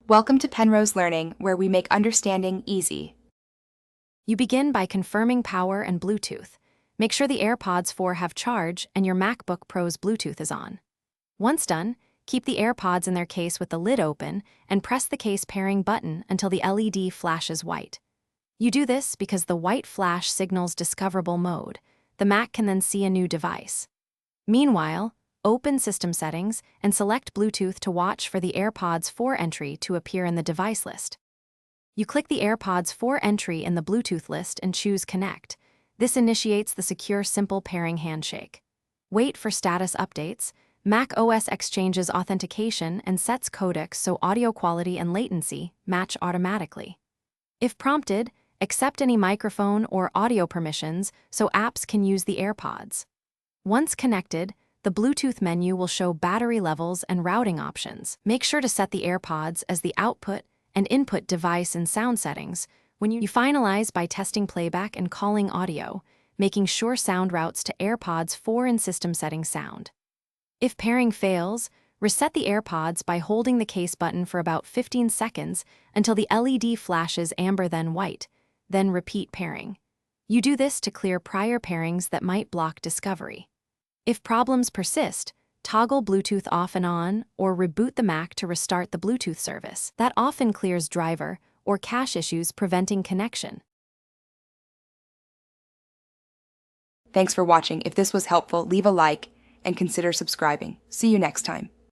Welcome to Penrose Learning, where we make understanding easy. You begin by confirming power and Bluetooth. Make sure the AirPods 4 have charge and your MacBook Pro's Bluetooth is on. Once done, keep the AirPods in their case with the lid open and press the case pairing button until the LED flashes white. You do this because the white flash signals discoverable mode. The Mac can then see a new device. Meanwhile, open System Settings and select Bluetooth to watch for the AirPods 4 entry to appear in the device list. You click the AirPods 4 entry in the Bluetooth list and choose Connect. This initiates the secure simple pairing handshake. Wait for status updates. Mac OS exchanges authentication and sets codecs so audio quality and latency match automatically. If prompted, accept any microphone or audio permissions so apps can use the AirPods. Once connected, the Bluetooth menu will show battery levels and routing options. Make sure to set the AirPods as the output and input device in sound settings. When you finalize by testing playback and calling audio, making sure sound routes to AirPods 4 in System Settings sound. If pairing fails, reset the AirPods by holding the case button for about 15 seconds until the LED flashes amber then white, then repeat pairing. You do this to clear prior pairings that might block discovery. If problems persist, toggle Bluetooth off and on or reboot the Mac to restart the Bluetooth service. That often clears driver or cache issues preventing connection. Thanks for watching. If this was helpful, leave a like and consider subscribing. See you next time.